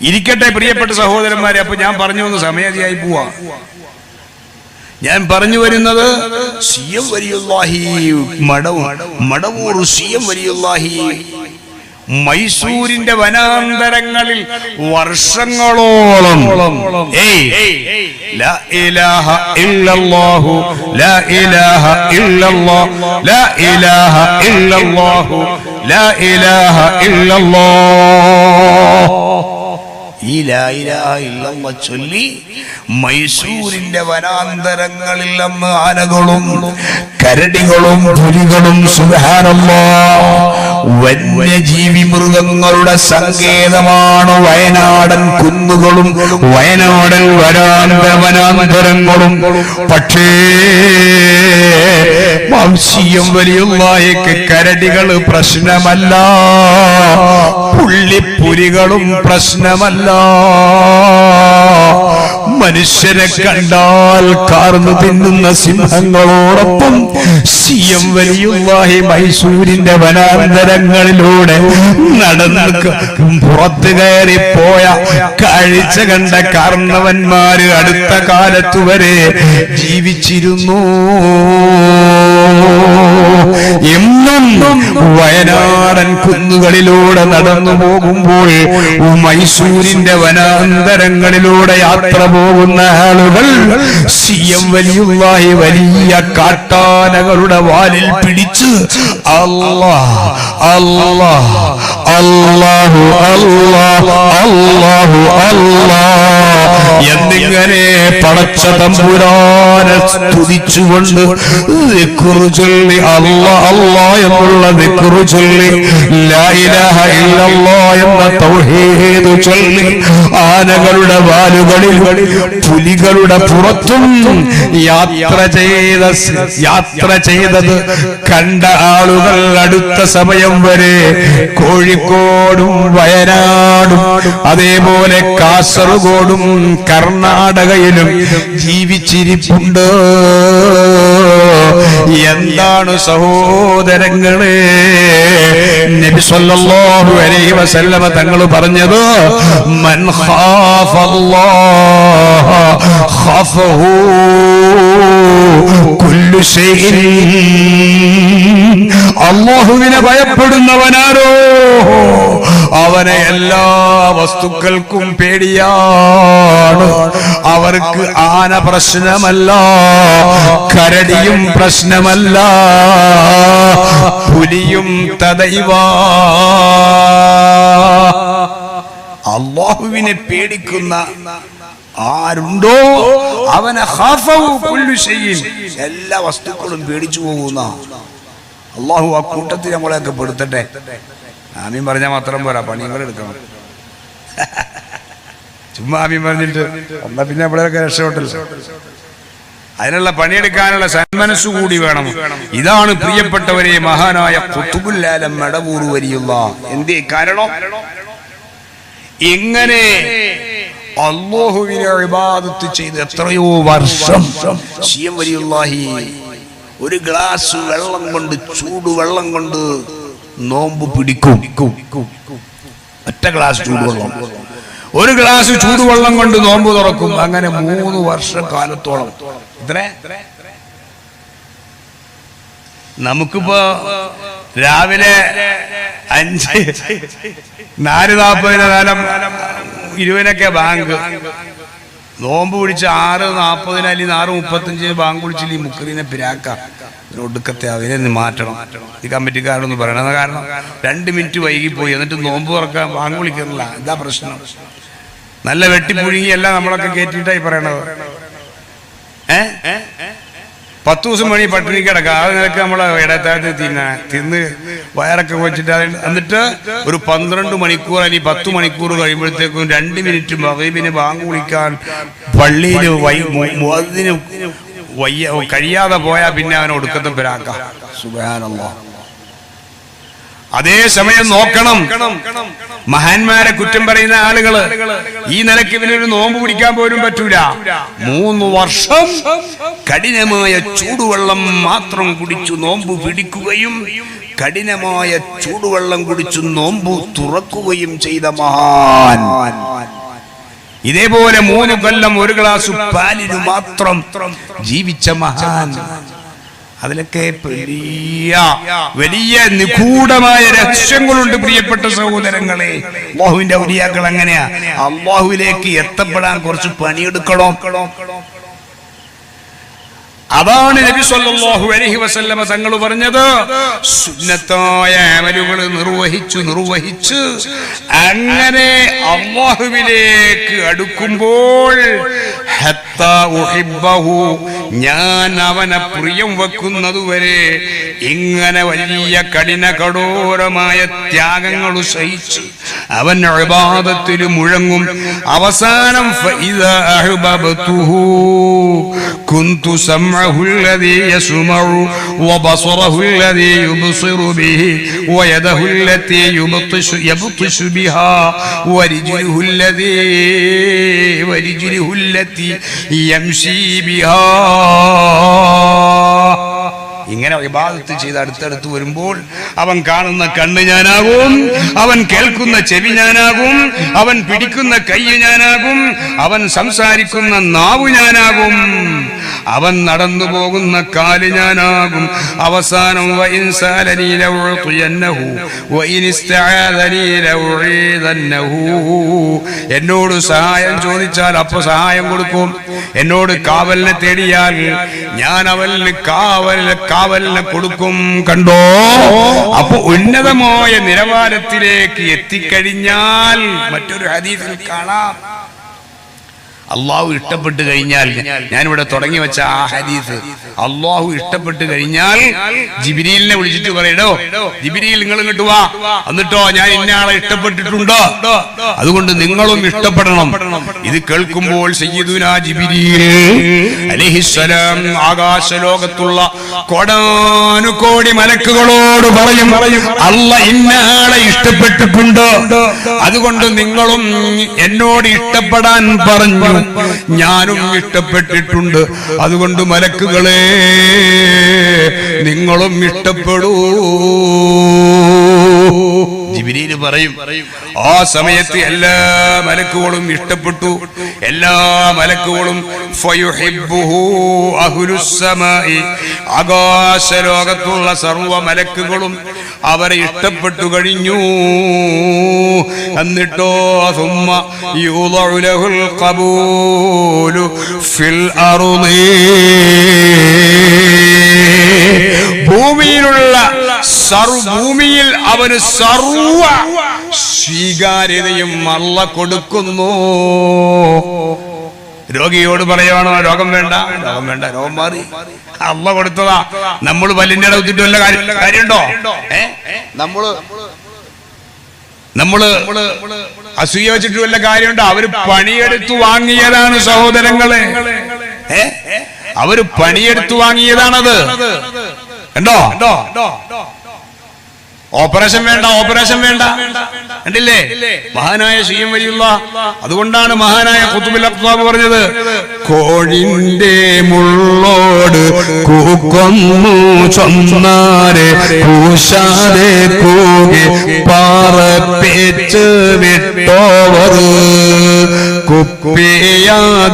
ഇരിക്കട്ടെ പ്രിയപ്പെട്ട സഹോദരന്മാരെ, അപ്പൊ ഞാൻ പറഞ്ഞു വന്ന സമയതിയായി പോവാ. ഞാൻ പറഞ്ഞു വരുന്നത് സിയം വലിയുള്ളാഹി മടവൂർ സിയം വലിയുള്ളാഹി മൈസൂരിന്റെ വനാന്തരങ്ങളിൽ വർഷങ്ങളോളം ലാ ഇലാഹ ഇല്ലല്ലാഹു ലാ ഇലാഹ ഇല്ലല്ലാഹു ലാ ഇലാഹ ഇല്ലല്ലാഹു ലാ ഇലാഹ ഇല്ലല്ലാഹു ഈ ലാ ഇലാഹ ഇല്ലല്ലാഹ് ചൊല്ലി മൈസൂരിന്റെ വനാന്തരങ്ങളിൽ ആനകളും കരടികളും പുലികളും സുബ്ഹാനല്ലാഹ് വന്യജീവി മൃഗങ്ങളുടെ സങ്കേതമാണ് വയനാടൻ കുന്നുകളും വയനാടൻ വനാന്തരങ്ങളും. പക്ഷേ വംശീയം വലിയുള്ളാഹിക്ക് കരടികള് പ്രശ്നമല്ല, പുള്ളിപ്പുലികളും പ്രശ്നമല്ല. മനുഷ്യരെ കണ്ടാൽ കാർന്നു തിന്നുന്ന സിംഹങ്ങളോടൊപ്പം സിയം വലിയുള്ളാഹി മൈസൂരിന്റെ വനാന്തരങ്ങളിലൂടെ നടന്ന് പുറത്തു കയറിപ്പോയ കാഴ്ച കണ്ട കാർന്നവന്മാര് അടുത്ത കാലത്തു വരെ ജീവിച്ചിരുന്നു. എന്നും വയനാടൻ കുന്നുകളിലൂടെ നടന്നു പോകുമ്പോൾ മൈസൂരിന്റെ വനാന്തരങ്ങളിലൂടെ യാത്ര പോകുന്ന ആളുകൾ സിയം വലിയുള്ളാഹി വലിയ കാട്ടാനകളുടെ വാലിൽ പിടിച്ച് അല്ലാഹ് അല്ലാഹ് അല്ലാഹു അല്ലാഹ് അല്ലാഹു അല്ലാഹ് എന്നിങ്ങനെ പടച്ച തമ്പുരാനെ സ്തുതിച്ചുകൊണ്ട് ദിക്റ് ചൊല്ലി അല്ലാഹ് അല്ലാഹ് എന്നുള്ള ദിക്റ് ചൊല്ലി ലാ ഇലാഹ ഇല്ലല്ലാഹ് എന്ന തൗഹീദ് ചൊല്ലി ആനകളുടെ വാലുകളിൽ പുലികളുടെ പുറത്തും യാത്ര ചെയ്തത് കണ്ട ആളുകൾ അടുത്ത സമയം വരെ കോഴിക്കോടും വയനാടും അതേപോലെ കാസർഗോഡും കർണാടകയിലും ജീവിച്ചിരിപ്പുണ്ട്. എന്താണ് സഹോദരങ്ങളെ നബി സല്ലല്ലാഹു അലൈഹി വസല്ലമ തങ്ങൾ പറഞ്ഞത്? മൻ ഖാഫല്ലാഹ ഖാഫഹു കുല്ലു ശൈഇൻ. അല്ലാഹുവിനെ ഭയപ്പെടുന്നവനാരോ അവനെ എല്ലാ വസ്തുക്കൾക്കും പേടിയാണ്. അവർക്ക് ആന പ്രശ്നമല്ല, കരടിയും പ്രശ്നമല്ല, പുലിയും തദൈവ. അല്ലാഹുവിനെ പേടിക്കുന്ന ആരുണ്ടോ അവനെ ഖാഫഹു കുല്ലു ശൈഇൻ, എല്ലാ വസ്തുക്കളും പേടിച്ചു പോകുന്ന. അല്ലാഹു ആ കൂട്ടത്തിൽ നമ്മളെയൊക്കെ പെടുത്തട്ടെ. ആമീൻ പറഞ്ഞാൽ മാത്രം പോരാ, പണികൾ എടുക്കണം. ചുമ്മാ ആമീൻ പറഞ്ഞിട്ട് എന്നാ പിന്നെ നമ്മളെയൊക്കെ രക്ഷപ്പെട്ടല്ലോ. അതിനുള്ള പണിയെടുക്കാനുള്ള സന്മനസ്സു കൂടി വേണം. ഇതാണ് പ്രിയപ്പെട്ടവരെ മഹാനായ ഖുതുബുൽ ആലം മടവൂർ വലിയുള്ളാഹ്. എന്തേ കാരണം? എങ്ങനെ അല്ലാഹുവിനെ ഇബാദത്ത് ചെയ്ത് എത്രയോ വർഷം സിയം വലിയുള്ളാഹി ഒരു ഗ്ലാസ് വെള്ളം കൊണ്ട്, ചൂടുവെള്ളം കൊണ്ട് നോമ്പ് പിടിക്കും. ഒറ്റ ഗ്ലാസ് ചൂടുവെള്ളം, ഒരു ഗ്ലാസ് ചൂടുവെള്ളം കൊണ്ട് നോമ്പ് തുറക്കും. അങ്ങനെ 3 വർഷക്കാലത്തോളം. ഇത്ര നമുക്കിപ്പോ രാവിലെ 4:40 20 ബാങ്ക്, നോമ്പ് പിടിച്ച് 6:40 അല്ലെങ്കിൽ 6:35 ബാങ്ക് വിളിച്ചില്ല. ഈ മുക്കറിനെ പിരാക്ക ഒടുക്കത്തെ അവരെ മാറ്റണം. ഈ കമ്മിറ്റിക്കാരൊന്നും പറയണത് കാരണം 2 മിനിറ്റ് വൈകിപ്പോയി, എന്നിട്ട് നോമ്പ് തുറക്കാൻ ബാങ്ക് വിളിക്കുന്നില്ല. ഇതാ പ്രശ്നം. നല്ല വെട്ടിപ്പുഴുങ്ങി എല്ലാം നമ്മളൊക്കെ കയറ്റിയിട്ടായി പറയണത്. 10 ദിവസം മണി പട്ടിണി കിടക്കാം. ആ നിലക്ക് നമ്മളെ ഇടത്താഴത്ത് തിന്ന് വയറൊക്കെ വെച്ചിട്ട് എന്നിട്ട് ഒരു 12 മണിക്കൂർ അല്ലെങ്കിൽ 10 മണിക്കൂർ കഴിയുമ്പോഴത്തേക്കും 2 മിനിറ്റ് മഗ്‌രിബിന് ബാങ്ക് വിളിക്കാൻ പള്ളിയിൽ കഴിയാതെ പോയാൽ പിന്നെ അവനെ ഒടുക്കത്തെ പിരാക്കാം. സുബ്ഹാനല്ലാഹ്. അതേ സമയം നോക്കണം, മഹാന്മാരെ കുറ്റം പറയുന്ന ആളുകള് ഈ നിലയ്ക്ക് ഇവനൊരു നോമ്പ് പിടിക്കാൻ പോലും പറ്റൂല. 3 വർഷം കഠിനമായ ചൂടുവെള്ളം മാത്രം കുടിച്ചു നോമ്പ് പിടിക്കുകയും കഠിനമായ ചൂടുവെള്ളം കുടിച്ചു നോമ്പ് തുറക്കുകയും ചെയ്ത മഹാൻ. ഇതേപോലെ 3 കൊല്ലം 1 ഗ്ലാസ് പാലിന് മാത്രം ജീവിച്ച മഹാൻ. അതിലൊക്കെ വലിയ നിഗൂഢമായ രഹസ്യങ്ങളുണ്ട് പ്രിയപ്പെട്ട സഹോദരങ്ങളെ. അല്ലാഹുവിന്റെ ഔലിയാക്കൾ അങ്ങനെയാ. അല്ലാഹുവിലേക്ക് എത്തപ്പെടാൻ കുറച്ച് പണിയെടുക്കണം. അതാണ് നബി സല്ലല്ലാഹു അലൈഹി വസല്ലമ തങ്ങൾ പറഞ്ഞത്, സുന്നത്തായ അമലുകൾ നിർവഹിച്ച് അങ്ങനെ അല്ലാഹുവിലേക്ക് അടുക്കുമ്പോൾ ഹത്താ ഉഹിബ്ബഹു, ഞാൻ അവനെ പ്രിയം വെക്കുന്നതുവരെ ഇങ്ങനെ വലിയ കഠോരമായ ത്യാഗങ്ങൾ സഹിച്ച് അവൻ ഇബാദത്തിൽ മുഴങ്ങും. അവസാനം ഫഇദാ അഹ്ബബ്തുഹു കുന്തു സമഅഹു الذي يسمع وبصره الذي يبصر به ويده التي يبطش بها ورجله التي يمشي بها. ഇങ്ങനെ ഇബാദത്ത് ചെയ്ത് അടുത്തടുത്ത് വരുമ്പോൾ അവൻ കാണുന്ന കണ്ണ് ഞാനാകും, അവൻ കേൾക്കുന്ന ചെവി ഞാനാകും, അവൻ പിടിക്കുന്ന കൈ ഞാനാകും, അവൻ സംസാരിക്കുന്ന നാവ് ഞാനാകും, അവൻ നടന്നു പോകുന്ന കാല് ഞാനാകും. അവസാനം എന്നോട് സഹായം ചോദിച്ചാൽ അപ്പൊ സഹായം കൊടുക്കും. എന്നോട് കാവലിനെ തേടിയാൽ ഞാൻ അവന് കാവലിനെ കൊടുക്കും. കണ്ടോ? അപ്പൊ ഉന്നതമായ നിലവാരത്തിലേക്ക് എത്തിക്കഴിഞ്ഞാൽ മറ്റൊരു ഹദീസിൽ കാണാം, അള്ളാഹു ഇഷ്ടപ്പെട്ട് കഴിഞ്ഞാൽ, ഞാനിവിടെ തുടങ്ങി വെച്ച ആ ഹദീസ്, അള്ളാഹു ഇഷ്ടപ്പെട്ട് കഴിഞ്ഞാൽ ജിബ്രീലിനെ വിളിച്ചിട്ട് പറയടോ, ജിബ്രീൽ നിങ്ങൾ ഇങ്ങോട്ട് വാ, എന്നിട്ടോ ഞാൻ ഇന്നയാളെ ഇഷ്ടപ്പെട്ടിട്ടുണ്ടോ, അതുകൊണ്ട് നിങ്ങളും ഇഷ്ടപ്പെടണം. ഇത് കേൾക്കുമ്പോൾ സയ്യിദുനാ ജിബ്രീൽ അലൈഹിസ്സലാം ആകാശലോകത്തുള്ള കോടാനുകോടി മലക്കുകളോട് പറയും, അല്ലാഹ് ഇന്നയാളെ ഇഷ്ടപ്പെട്ടിട്ടുണ്ടോ, അതുകൊണ്ട് നിങ്ങളും എന്നോട് ഇഷ്ടപ്പെടാൻ പറഞ്ഞു, ഞാനും ഇഷ്ടപ്പെട്ടിട്ടുണ്ട്, അതുകൊണ്ട് മലക്കുകളെ നിങ്ങളും ഇഷ്ടപ്പെടൂ. ജിബ്രീൽ പറയും. ആ സമയത്ത് എല്ലാ മലക്കുകളും ഇഷ്ടപ്പെട്ടു. എല്ലാ മലക്കുകളും ഫയുഹിബ്ബുഹു അഹ്ലുസ്സമായി, ആകാശലോകത്തുള്ള സർവ്വ മലക്കുകളും അവരെ ഇഷ്ടപ്പെട്ടു കഴിഞ്ഞു. എന്നിട്ടോ സുമ്മ യൂളഉ ലഹുൽ ഖബൂലു ഫിൽ അർളി, ഭൂമിയിലുള്ള ഭൂമിയിൽ അവന് സർവ സ്വീകാര്യതയും അല്ലാഹ് കൊടുക്കുന്നു. രോഗിയോട് പറയുവാണോ രോഗം വേണ്ട, രോഗം വേണ്ട, രോഗം മാറി, അല്ലാഹ് കൊടുത്തതാ. നമ്മൾ പല്ലിന്റെ ഇടവിട്ട് വല്ല കാര്യമുണ്ടോ? നമ്മള് അസൂയ വെച്ചിട്ട് വല്ല കാര്യമുണ്ടോ? അവര് പണിയെടുത്തു വാങ്ങിയതാണ് സഹോദരങ്ങളെ, അവര് പണിയെടുത്തു വാങ്ങിയതാണത്. കണ്ടോ? ഓപ്പറേഷൻ വേണ്ട, ഓപ്പറേഷൻ വേണ്ട, കണ്ടില്ലേ മഹാനായ ശിയം വലിയുള്ള. അതുകൊണ്ടാണ് മഹാനായ ഖുത്ബുൽ അഖ്താബ് പറഞ്ഞത്, കോഴിന്റെ മുള്ളോട് കൂക്കൊന്നു ചൊന്നാരെ കൂശാതെ കൂകി പാറപ്പിച്ച് വിട്ടോവർ, കുപ്പിയാകത്തുള്ള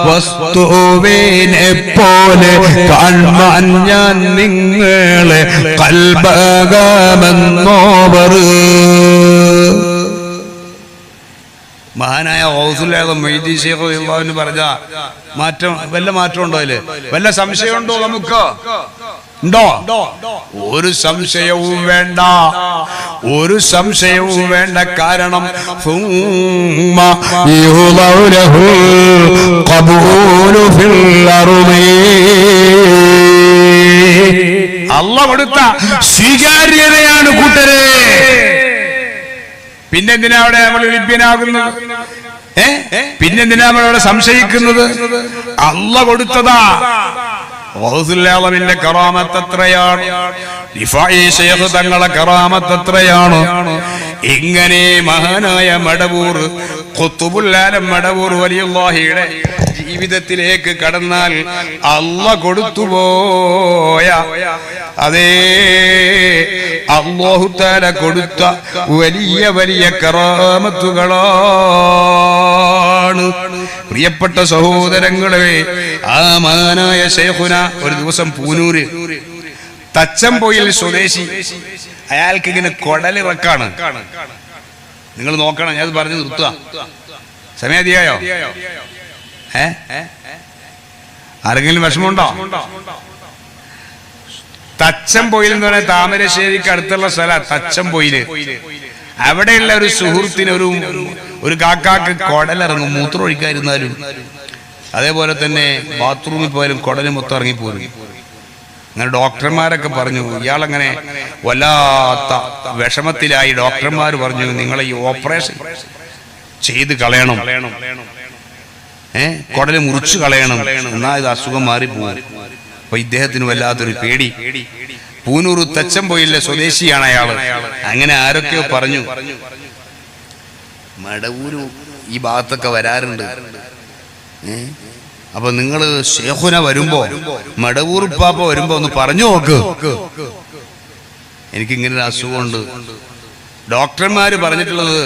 വസ്തുവിനെ പോലെ കാണാൻ ഞാൻ നിങ്ങളെ കൽബകമെന്നോവർ. മഹാനായ ഗൗസുൽ ആദം മൊയ്‌ദി ശൈഖ് റളിയല്ലാഹു പറഞ്ഞ മാറ്റം, വല്ല മാറ്റം ഉണ്ടോ? അതില് വല്ല സംശയമുണ്ടോ? നമുക്ക് ഉണ്ടോ? ഒരു സംശയവും വേണ്ട, ഒരു സംശയവും വേണ്ട. കാരണം അല്ലാഹ് കൊടുത്ത സ്വീകാര്യതയാണ് കൂട്ടരെ. പിന്നെന്തിനാ അവിടെ നമ്മൾ ലഭ്യനാകുന്നത്? പിന്നെന്തിനാ നമ്മൾ അവിടെ സംശയിക്കുന്നത്? അല്ലാഹ് കൊടുത്തതാ. ഗൗസുൽ കറാമത്ത് എത്രയാണ്, റിഫായി ശൈഖ് തങ്ങളെ കറാമത്ത് എത്രയാണ്. ഇങ്ങനെ മഹാനായ മടവൂർ ഖുത്ബുൽ ആലം മടവൂർ വലിയുള്ളാഹിയുടെ ജീവിതത്തിലേക്ക് കടന്നാൽ അല്ലാഹ് കൊടുത്തുപോയ അതേ അല്ലാഹു തആല കൊടുത്ത വലിയ വലിയ കറാമത്തുകളാണ്. പ്രിയപ്പെട്ട സഹോദരങ്ങളെ, ആ മഹാനായ ശൈഖുന ഒരു ദിവസം പൂനൂര് തച്ചമ്പൊയിൽ സ്വദേശി, അയാൾക്ക് ഇങ്ങനെ കൊടലിറക്കാണ്. നിങ്ങൾ നോക്കണം, ഞാൻ പറഞ്ഞു നിർത്തുക, സമയധിയായോ? ആരെങ്കിലും വിഷമമുണ്ടോ? തച്ചംപൊയിൽ എന്ന് പറഞ്ഞാൽ താമരശ്ശേരിക്ക് അടുത്തുള്ള സ്ഥലം തച്ചംപൊയില്. അവിടെയുള്ള ഒരു സുഹൃത്തിന് ഒരു കാക്കാക്ക് കുടലിറങ്ങും, മൂത്രം ഒഴിക്കാതിരുന്നാലും. അതേപോലെ തന്നെ ബാത്റൂമിൽ പോയാലും കുടല് മൊത്തം ഇറങ്ങിപ്പോരും. അങ്ങനെ ഡോക്ടർമാരൊക്കെ പറഞ്ഞു ഇയാളങ്ങനെ വല്ലാത്ത വിഷമത്തിലായി. ഡോക്ടർമാർ പറഞ്ഞു നിങ്ങളെ ഈ ഓപ്പറേഷൻ ചെയ്ത് കളയണം, കുടല് മുറിച്ചു കളയണം, എന്നാ ഇത് അസുഖം മാറിപ്പോകും. അപ്പൊ ഇദ്ദേഹത്തിന് വല്ലാത്തൊരു പേടി. പൂനൂർ തച്ചംപൊയിലെ സ്വദേശിയാണ് അയാള്. അങ്ങനെ ആരൊക്കെയോ പറഞ്ഞു. മടവൂര് ഈ ഭാഗത്തൊക്കെ വരാറുണ്ട്. അപ്പൊ നിങ്ങള് ശേഖുന വരുമ്പോ, മടവൂർ ഉപ്പാപ്പ വരുമ്പോ ഒന്ന് പറഞ്ഞു നോക്ക്, എനിക്കിങ്ങനെ ഒരു അസുഖമുണ്ട്. ഡോക്ടർമാര് പറഞ്ഞിട്ടുള്ളത്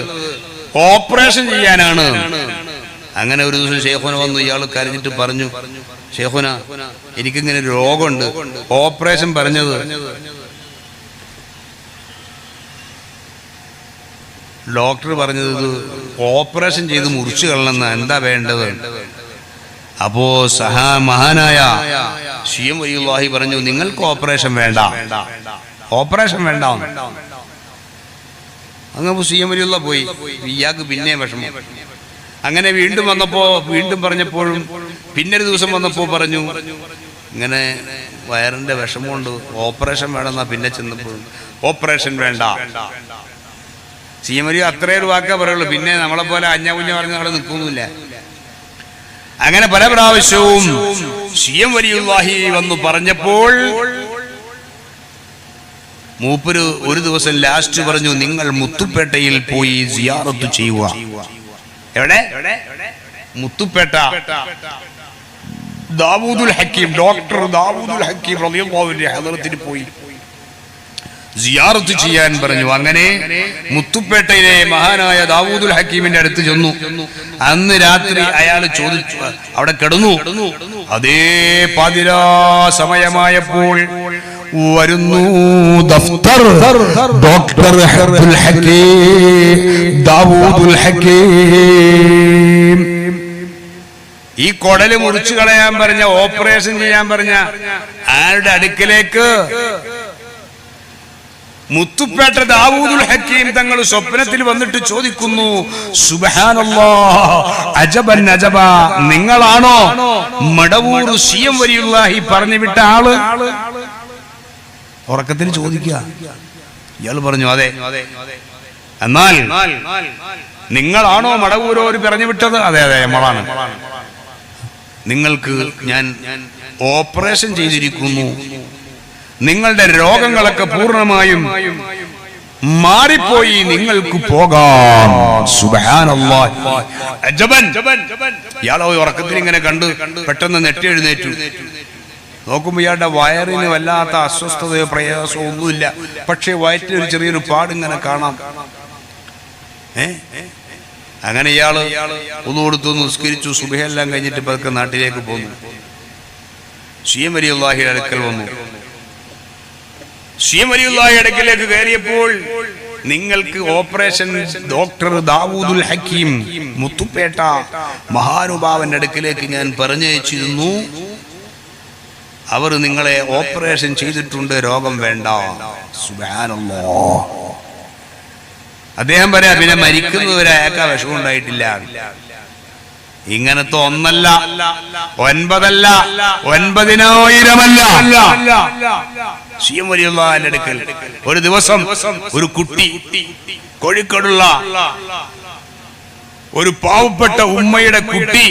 ഓപ്പറേഷൻ ചെയ്യാനാണ്. അങ്ങനെ ഒരു ദിവസം ശേഖുന വന്നു. ഇയാൾ കരഞ്ഞിട്ട് പറഞ്ഞു, ശേഖുന എനിക്കിങ്ങനെ ഒരു രോഗമുണ്ട്, ഓപ്പറേഷൻ പറഞ്ഞത്. ഡോക്ടർ പറഞ്ഞത് ഇത് ഓപ്പറേഷൻ ചെയ്ത് മുറിച്ചു കളണമെന്ന്, എന്താ വേണ്ടത്? അപ്പോ മഹാനായ ശിയം വലിയുള്ളാഹി പറഞ്ഞു നിങ്ങൾക്ക് ഓപ്പറേഷൻ വേണ്ട, ഓപ്പറേഷൻ വേണ്ട. അങ്ങനെ ശിയം വലിയുള്ള പോയി. ഇയാൾക്ക് പിന്നെ വിഷമം. അങ്ങനെ വീണ്ടും വന്നപ്പോ വീണ്ടും പറഞ്ഞപ്പോഴും പിന്നെ ഒരു ദിവസം വന്നപ്പോ പറഞ്ഞു ഇങ്ങനെ വയറിന്റെ വിഷമമുണ്ട്, ഓപ്പറേഷൻ വേണമെന്നാ. പിന്നെ ചെന്നപ്പോഴും ഓപ്പറേഷൻ വേണ്ട. ശിയം വലിയ അത്രേ ഒരു വാക്കാ പറയുള്ളൂ. പിന്നെ നമ്മളെ പോലെ അഞ്ഞ കുഞ്ഞ പറഞ്ഞ് അവിടെ നിൽക്കൊന്നുമില്ല. അങ്ങനെ പല പ്രാവശ്യവും ശിയം വലിയുള്ളാഹി വന്നു പറഞ്ഞപ്പോൾ മൂപ്പര് ഒരു ദിവസം ലാസ്റ്റ് പറഞ്ഞു നിങ്ങൾ മുത്തുപേട്ടയിൽ പോയി സിയാറത്ത് ചെയ്യുക. എവിടെ? മുത്തുപേട്ട ദാവൂദുൽ ഹക്കീം, ഡോക്ടർ ദാവൂദുൽ ഹക്കീം റളിയല്ലാഹു അൻഹു ഹദറത്തിൽ പോയി സിയാറത്ത് ചെയ്യാൻ പറഞ്ഞു. അങ്ങനെ മുത്തുപേട്ടയിലെ മഹാനായ ദാവൂദുൽ ഹക്കീമിന്റെ അടുത്ത് ചെന്നു. അന്ന് രാത്രി അയാൾ ചോദിച്ചു, അവിടെ കിടന്നു. അതേ പാതിരാ സമയമായപ്പോൾ വരുന്നു ദഫ്തർ ഡോക്ടർ അബ്ദുൽ ഹക്കീം ദാവൂദുൽ ഹക്കീം. ഈ കുടല് മുറിച്ചു കളയാൻ പറഞ്ഞ, ഓപ്പറേഷൻ ചെയ്യാൻ പറഞ്ഞ ആരുടെ അടുക്കലേക്ക് മുത്തുപേട്ട ദാവൂദുൽ ഹക്കീം തങ്ങൾ സ്വപ്നത്തിൽ വന്നിട്ട് ചോദിക്കുന്നു, സുബ്ഹാനല്ലാഹ്, അജബൻ അജബ, നിങ്ങളാണോ മടവൂർ ശിയം വലിയുള്ളാഹി പറഞ്ഞു വിട്ട ആള്? ഉറക്കത്തിൽ ചോദിക്കുക. ഇയാൾ പറഞ്ഞു അതെ. എന്നാൽ നിങ്ങളാണോ മടവൂരോര് പറഞ്ഞു വിട്ടത്? അതെ അതെ നമ്മളാണ്. നിങ്ങൾക്ക് ഞാൻ ഓപ്പറേഷൻ ചെയ്തിരിക്കുന്നു, നിങ്ങളുടെ രോഗങ്ങളൊക്കെ പൂർണ്ണമായും മാറിപ്പോയി, നിങ്ങൾക്ക് പോകാം. സുബ്ഹാനല്ലാഹ്, അജബൻ. ഇയാളോ ഉറക്കത്തിൽ ഇങ്ങനെ കണ്ടു പെട്ടെന്ന് നെട്ടി എഴുന്നേറ്റു. നോക്കുമ്പോ ഇയാളുടെ വയറിന് വല്ലാത്ത അസ്വസ്ഥതയോ പ്രയാസമോ ഒന്നുമില്ല. പക്ഷെ വയറ്റിൽ ഒരു ചെറിയൊരു പാടിങ്ങനെ കാണാം. അങ്ങനെ ഇയാള് ഒന്ന് കൊടുത്തു, നിസ്കരിച്ചു, സുബഹിയെല്ലാം കഴിഞ്ഞിട്ട് പതുക്കെ നാട്ടിലേക്ക് പോന്നു. ശിയം വലിയുള്ളാഹിയുടെ അടുക്കൽ വന്നു. ശിയം വലിയുള്ളാഹിയുടെ അടുക്കലേക്ക് കയറിയപ്പോൾ നിങ്ങൾക്ക് ഓപ്പറേഷൻ ഡോക്ടർ ദാവൂദുൽ ഹക്കീം മുത്തുപേട്ട മഹാനുഭാവന്റെ അടുക്കലേക്ക് ഞാൻ പറഞ്ഞയച്ചിരുന്നു. അവർ നിങ്ങളെ ഓപ്പറേഷൻ ചെയ്തിട്ടുണ്ട്, രോഗം വേണ്ട. സുബ്ഹാനല്ലാഹ്. അദ്ദേഹം പറയാ പിന്നെ മരിക്കുന്നവരെ അയാൾക്ക് വിഷമം ഉണ്ടായിട്ടില്ല. ഇങ്ങനത്തെ ഒന്നല്ല, 9 അല്ല, 90,000 ശിയം വലിയുള്ളാഹിന്റെ അടുക്കൽ ഒരു ദിവസം ഒരു കുട്ടി, കോഴിക്കോടുള്ള ഒരു പാവപ്പെട്ട ഉമ്മയുടെ കുട്ടി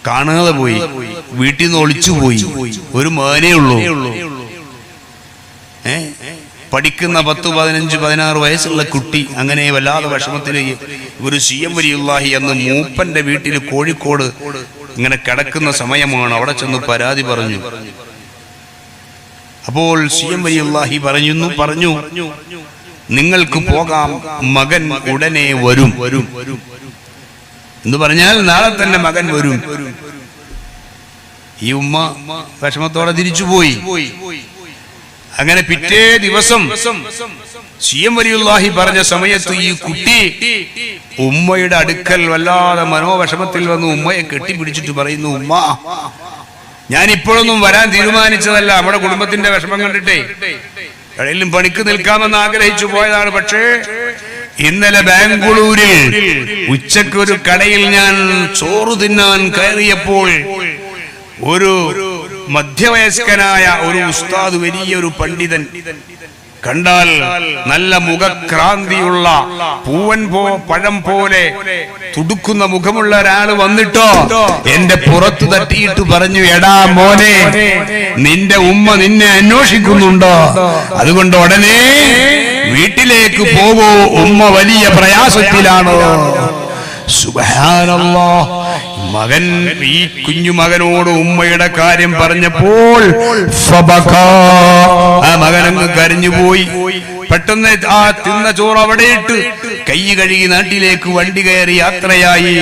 കാണാതെ പോയി, വീട്ടിൽ നിന്ന് ഒളിച്ചുപോയി. ഒരു മോനേ ഉള്ളൂ. പഠിക്കുന്ന 10, 15, 16 വയസ്സുള്ള കുട്ടി. അങ്ങനെ വല്ലാതെ വിഷമത്തിലേക്ക് ഒരു ശിയം വലിയുള്ളാഹി എന്ന് മൂപ്പന്റെ വീട്ടിൽ കോഴിക്കോട് ഇങ്ങനെ കിടക്കുന്ന സമയമാണ്. അവിടെ ചെന്ന് പരാതി പറഞ്ഞു. അപ്പോൾ ശിയം വലിയുള്ളാഹി പറഞ്ഞു നിങ്ങൾക്ക് പോകാം, മകൻ ഉടനെ വരും എന്ന് പറഞ്ഞാൽ നാളെ തന്നെ മകൻ വരും. ഈ ഉമ്മ വിഷമത്തോടെ തിരിച്ചുപോയി. അങ്ങനെ പിറ്റേ ദിവസം സിയം വലിയുല്ലാഹി പറഞ്ഞ സമയത്ത് ഈ കുട്ടി ഉമ്മയുടെ അടുക്കൽ വല്ലാതെ മനോവിഷമത്തിൽ വന്ന് ഉമ്മയെ കെട്ടിപ്പിടിച്ചിട്ട് പറയുന്നു, ഉമ്മ, ഞാൻ ഇപ്പോഴൊന്നും വരാൻ തീരുമാനിച്ചതല്ല, നമ്മുടെ കുടുംബത്തിന്റെ വിഷമം കണ്ടിട്ടേ എവിടെയെങ്കിലും പണിക്ക് നിൽക്കാമെന്ന് ആഗ്രഹിച്ചു പോയതാണ്. പക്ഷേ ഇന്നലെ ബാംഗ്ലൂരിൽ ഉച്ചക്ക് ഒരു കടയിൽ ഞാൻ ചോറ് തിന്നാൻ കയറിയപ്പോൾ ഒരു മധ്യവയസ്കനായ ഒരു ഉസ്താദ്, വലിയൊരു പണ്ഡിതൻ, കണ്ടാൽ നല്ല മുഖക്രാന്തിയുള്ള പഴം പോലെ തുടുക്കുന്ന മുഖമുള്ള ഒരാൾ വന്നിട്ടോ എന്റെ പുറത്ത് തട്ടിയിട്ട് പറഞ്ഞു, എടാ മോനെ, നിന്റെ ഉമ്മ നിന്നെ അന്വേഷിക്കുന്നുണ്ടോ, അതുകൊണ്ട് ഉടനെ വീട്ടിലേക്ക് പോകൂ, ഉമ്മ വലിയ പ്രയാസത്തിലാണോ. സുബ്ഹാനല്ലാഹ്. മകൻ ഈ കുഞ്ഞു മകനോട് ഉമ്മയുടെ കാര്യം പറഞ്ഞപ്പോൾ ആ മകനങ്ങ് കരഞ്ഞുപോയി. പെട്ടെന്ന് ആ തിന്ന ചോറ് അവിടെ ഇട്ട് കൈ കഴുകി നാട്ടിലേക്ക് വണ്ടി കയറി യാത്രയായി.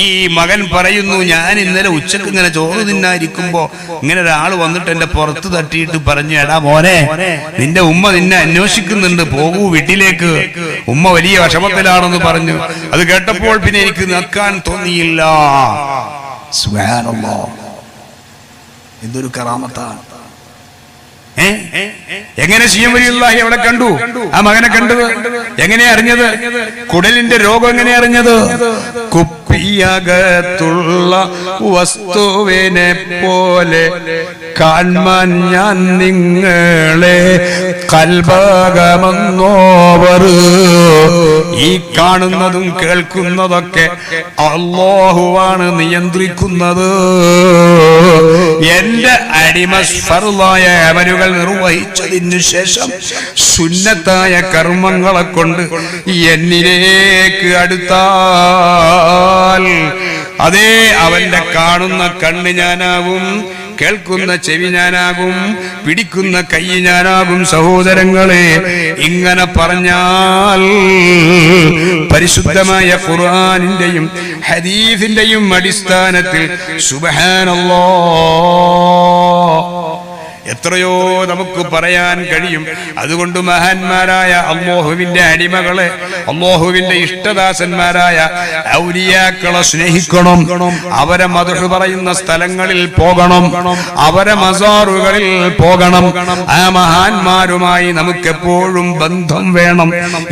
ഈ മകൻ പറയുന്നു, ഞാൻ ഇന്നലെ ഉച്ചക്ക് ഇങ്ങനെ ചോറ് തിന്നായിരിക്കുമ്പോ ഇങ്ങനെ ഒരാൾ വന്നിട്ട് എന്റെ പുറത്ത് തട്ടിയിട്ട് പറഞ്ഞു, എടാ മോനെ, നിന്റെ ഉമ്മ നിന്നെ അന്വേഷിക്കുന്നുണ്ട്, പോകൂ വീട്ടിലേക്ക്, ഉമ്മ വലിയ വിഷമത്തിലാണെന്ന് പറഞ്ഞു. അത് കേട്ടപ്പോൾ പിന്നെ എനിക്ക് നിൽക്കാൻ തോന്നിയില്ല. സുബ്ഹാനല്ലാഹ്, എന്തൊരു കറാമത്താണ്. എങ്ങനെ സിയം വലിയുല്ലാഹി അവിടെ കണ്ടു? ആ മകനെ കണ്ടത് എങ്ങനെ അറിഞ്ഞത്? കുടലിന്റെ രോഗം എങ്ങനെ അറിഞ്ഞത്? കുപ്പിയകത്തുള്ള വസ്തുവിനെ പോലെ കാൺമാൻ ഞാൻ നിങ്ങളെ കൽബകമെന്നോവർ. ഈ കാണുന്നതും കേൾക്കുന്നതൊക്കെ അല്ലാഹുവാണ് നിയന്ത്രിക്കുന്നത്. എന്റെ അടിമ ഫർളായ അമലുകൾ നിർവഹിച്ചതിനു ശേഷം സുന്നത്തായ കർമ്മങ്ങളെ കൊണ്ട് എന്നിലേക്ക് അടുത്താൽ അതേ അവന്റെ കാണുന്ന കണ്ണ് ഞാനാകും, കേൾക്കുന്ന ചെവി ഞാനാകും, പിടിക്കുന്ന കൈ ഞാനാകും. സഹോദരങ്ങളെ, ഇങ്ങനെ പറഞ്ഞാൽ പരിശുദ്ധമായ ഖുർആനിന്റെയും ഹദീസിന്റെയും അടിസ്ഥാനത്തിൽ സുബ്ഹാനല്ലാഹ് എത്രയോ നമുക്ക് പറയാൻ കഴിയും. അതുകൊണ്ട് മഹാന്മാരായ അല്ലാഹുവിന്റെ അടിമകളെ, അല്ലാഹുവിന്റെ ഇഷ്ടദാസന്മാരായ ഔലിയാക്കളെ സ്നേഹിക്കണം. അവരെ മദ്ഹ് പറയുന്ന സ്ഥലങ്ങളിൽ പോകണം, അവരെ മസാറുകളിൽ പോകണം. ആ മഹാന്മാരുമായി നമുക്ക് എപ്പോഴും ബന്ധം വേണം.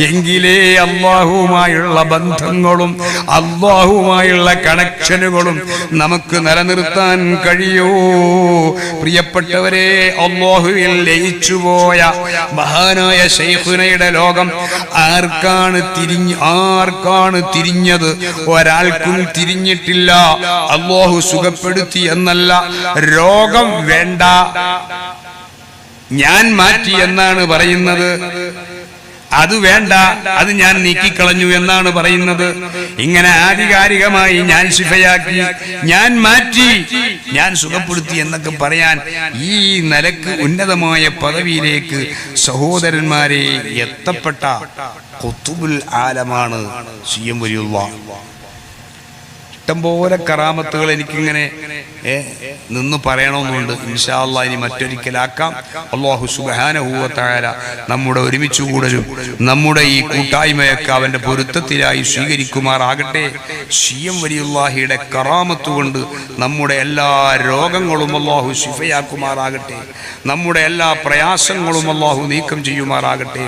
എങ്കിലേ അല്ലാഹുവുമായുള്ള ബന്ധങ്ങളും അല്ലാഹുവുമായുള്ള കണക്ഷനുകളും നമുക്ക് നിലനിർത്താൻ കഴിയൂ. പ്രിയപ്പെട്ടവരെ, അല്ലാഹുവിൽ ലയിച്ചുപോയ മഹാനായ ശൈഖുനയുടെ ലോകം ആർക്കാണ് തിരിഞ്ഞത്? ഒരാൾക്കും തിരിഞ്ഞിട്ടില്ല. അല്ലാഹു സുഖപ്പെടുത്തി എന്നല്ല, രോഗം വേണ്ട, ഞാൻ മാറ്റി എന്നാണ് പറയുന്നത്. അത് വേണ്ട, അത് ഞാൻ നീക്കിക്കളഞ്ഞു എന്നാണ് പറയുന്നത്. ഇങ്ങനെ ആധികാരികമായി ഞാൻ ശിഫയാക്കി, ഞാൻ മാറ്റി, ഞാൻ സുഖപ്പെടുത്തി എന്നൊക്കെ പറയാൻ ഈ നിലക്ക് ഉന്നതമായ പദവിയിലേക്ക് സഹോദരന്മാരെ എത്തപ്പെട്ട ഖുതുബുൽ ആലമാണ് സിയം വലിയുല്ലാഹ്. ഇഷ്ടംപോലെ കറാമത്തുകൾ എനിക്കിങ്ങനെ നിന്ന് പറയണമെന്നുണ്ട്. ഇൻഷാ അല്ലാഹ് ഇനി മറ്റൊരിക്കലാക്കാം. അല്ലാഹു സുബ്ഹാനഹു വ തആല നമ്മുടെ ഒരുമിച്ച് കൂടലും നമ്മുടെ ഈ കൂട്ടായ്മയൊക്കെ അവന്റെ പൊരുത്തത്തിലായി സ്വീകരിക്കുമാറാകട്ടെ. സിയം വലിയുല്ലാഹിയുടെ കറാമത്ത് കൊണ്ട് നമ്മുടെ എല്ലാ രോഗങ്ങളും അല്ലാഹു ശിഫയാക്കുമാറാകട്ടെ. നമ്മുടെ എല്ലാ പ്രയാസങ്ങളും അല്ലാഹു നീക്കം ചെയ്യുമാറാകട്ടെ.